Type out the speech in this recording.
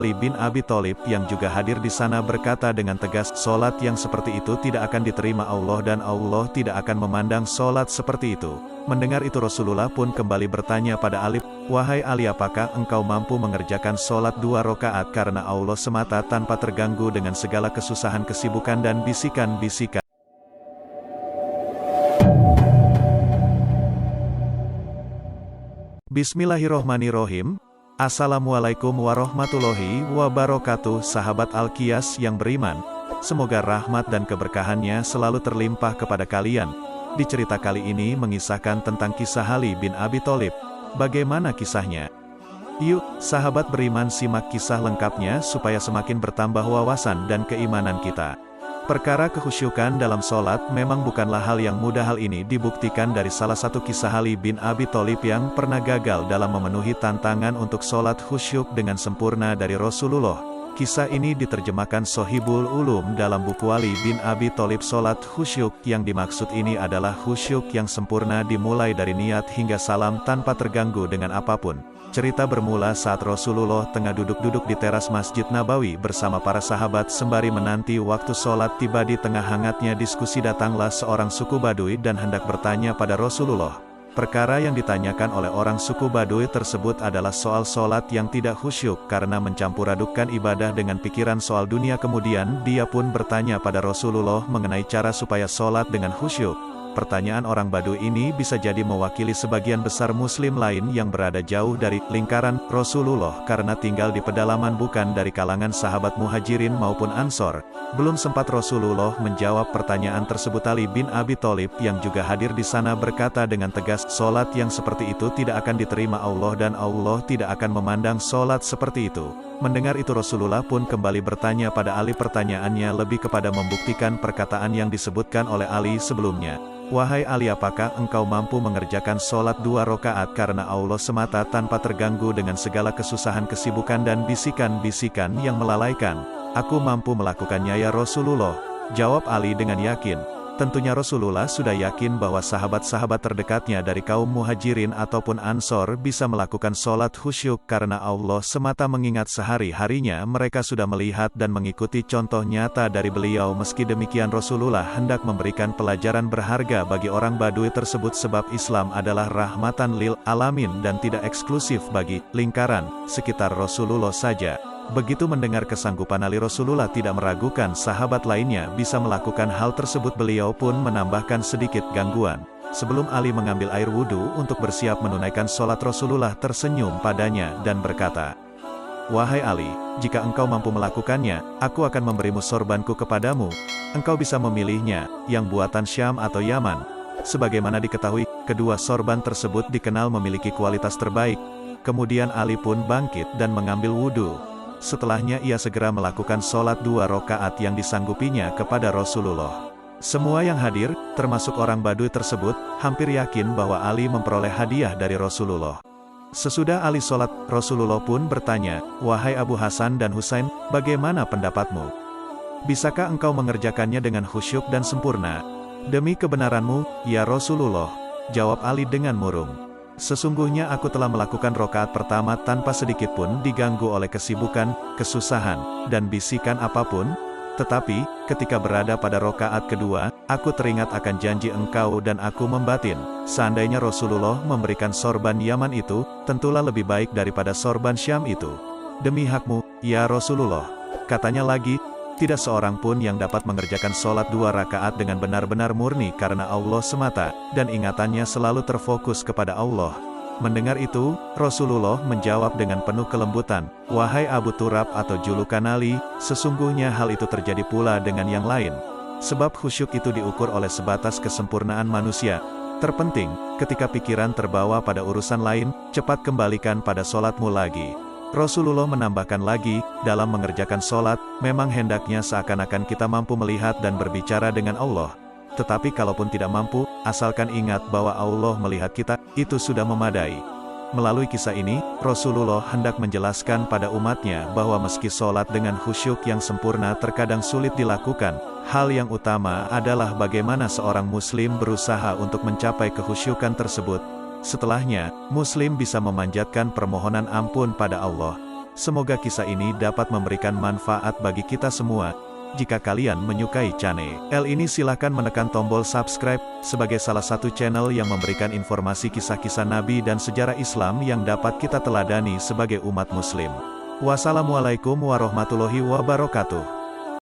Ali bin Abi Thalib yang juga hadir di sana berkata dengan tegas, "Solat yang seperti itu tidak akan diterima Allah dan Allah tidak akan memandang solat seperti itu." Mendengar itu Rasulullah pun kembali bertanya pada Ali, "Wahai Ali, apakah engkau mampu mengerjakan solat 2 rakaat karena Allah semata tanpa terganggu dengan segala kesusahan, kesibukan dan bisikan-bisikan?" Bismillahirrohmanirrohim. Assalamualaikum warahmatullahi wabarakatuh. Sahabat Al-Qiyas yang beriman, semoga rahmat dan keberkahannya selalu terlimpah kepada kalian. Di cerita kali ini mengisahkan tentang kisah Ali bin Abi Thalib. Bagaimana kisahnya? Yuk, sahabat beriman, simak kisah lengkapnya supaya semakin bertambah wawasan dan keimanan kita. Perkara kekhusyukan dalam sholat memang bukanlah hal yang mudah. Hal ini dibuktikan dari salah satu kisah Ali bin Abi Thalib yang pernah gagal dalam memenuhi tantangan untuk sholat khusyuk dengan sempurna dari Rasulullah. Kisah ini diterjemahkan Shahihul Ulum dalam buku Ali bin Abi Thalib. Sholat khusyuk yang dimaksud ini adalah khusyuk yang sempurna dimulai dari niat hingga salam tanpa terganggu dengan apapun. Cerita bermula saat Rasulullah tengah duduk-duduk di teras Masjid Nabawi bersama para sahabat sembari menanti waktu sholat tiba. Di tengah hangatnya diskusi datanglah seorang suku Baduy dan hendak bertanya pada Rasulullah. Perkara yang ditanyakan oleh orang suku Baduy tersebut adalah soal sholat yang tidak khusyuk karena mencampur-adukkan ibadah dengan pikiran soal dunia. Kemudian dia pun bertanya pada Rasulullah mengenai cara supaya sholat dengan khusyuk. Pertanyaan orang Baduy ini bisa jadi mewakili sebagian besar muslim lain yang berada jauh dari lingkaran Rasulullah karena tinggal di pedalaman bukan dari kalangan sahabat Muhajirin maupun Ansor. Belum sempat Rasulullah menjawab pertanyaan tersebut, Ali bin Abi Thalib yang juga hadir di sana berkata dengan tegas, "Solat yang seperti itu tidak akan diterima Allah dan Allah tidak akan memandang solat seperti itu." Mendengar itu Rasulullah pun kembali bertanya pada Ali. Pertanyaannya lebih kepada membuktikan perkataan yang disebutkan oleh Ali sebelumnya. "Wahai Ali, apakah engkau mampu mengerjakan sholat 2 rakaat karena Allah semata tanpa terganggu dengan segala kesusahan, kesibukan dan bisikan-bisikan yang melalaikan?" "Aku mampu melakukannya ya Rasulullah," jawab Ali dengan yakin. Tentunya Rasulullah sudah yakin bahwa sahabat-sahabat terdekatnya dari kaum Muhajirin ataupun Ansor bisa melakukan sholat khusyuk karena Allah semata, mengingat sehari-harinya mereka sudah melihat dan mengikuti contoh nyata dari beliau. Meski demikian Rasulullah hendak memberikan pelajaran berharga bagi orang Baduy tersebut sebab Islam adalah rahmatan lil alamin dan tidak eksklusif bagi lingkaran sekitar Rasulullah saja. Begitu mendengar kesanggupan Ali, Rasulullah tidak meragukan sahabat lainnya bisa melakukan hal tersebut. Beliau pun menambahkan sedikit gangguan. Sebelum Ali mengambil air wudhu untuk bersiap menunaikan sholat, Rasulullah tersenyum padanya dan berkata, "Wahai Ali, jika engkau mampu melakukannya, aku akan memberimu sorbanku kepadamu. Engkau bisa memilihnya, yang buatan Syam atau Yaman." Sebagaimana diketahui, kedua sorban tersebut dikenal memiliki kualitas terbaik. Kemudian Ali pun bangkit dan mengambil wudhu. Setelahnya ia segera melakukan sholat 2 rakaat yang disanggupinya kepada Rasulullah. Semua yang hadir, termasuk orang Baduy tersebut, hampir yakin bahwa Ali memperoleh hadiah dari Rasulullah. Sesudah Ali sholat, Rasulullah pun bertanya, "Wahai Abu Hasan dan Husain, bagaimana pendapatmu? Bisakah engkau mengerjakannya dengan khusyuk dan sempurna?" "Demi kebenaranmu, ya Rasulullah," jawab Ali dengan murung. "Sesungguhnya aku telah melakukan rakaat pertama tanpa sedikit pun diganggu oleh kesibukan, kesusahan, dan bisikan apapun. Tetapi, ketika berada pada rakaat kedua, aku teringat akan janji engkau dan aku membatin, seandainya Rasulullah memberikan sorban Yaman itu, tentulah lebih baik daripada sorban Syam itu. Demi hakmu, ya Rasulullah," katanya lagi, "tidak seorang pun yang dapat mengerjakan sholat 2 rakaat dengan benar-benar murni karena Allah semata, dan ingatannya selalu terfokus kepada Allah." Mendengar itu, Rasulullah menjawab dengan penuh kelembutan, "Wahai Abu Turab atau julukan Ali, sesungguhnya hal itu terjadi pula dengan yang lain. Sebab khusyuk itu diukur oleh sebatas kesempurnaan manusia. Terpenting, ketika pikiran terbawa pada urusan lain, cepat kembalikan pada sholatmu lagi." Rasulullah menambahkan lagi, dalam mengerjakan sholat, memang hendaknya seakan-akan kita mampu melihat dan berbicara dengan Allah. Tetapi kalaupun tidak mampu, asalkan ingat bahwa Allah melihat kita, itu sudah memadai. Melalui kisah ini, Rasulullah hendak menjelaskan pada umatnya bahwa meski sholat dengan khusyuk yang sempurna terkadang sulit dilakukan, hal yang utama adalah bagaimana seorang muslim berusaha untuk mencapai kekhusyukan tersebut. Setelahnya, muslim bisa memanjatkan permohonan ampun pada Allah. Semoga kisah ini dapat memberikan manfaat bagi kita semua. Jika kalian menyukai channel ini, silahkan menekan tombol subscribe, sebagai salah satu channel yang memberikan informasi kisah-kisah Nabi dan sejarah Islam yang dapat kita teladani sebagai umat muslim. Wassalamualaikum warahmatullahi wabarakatuh.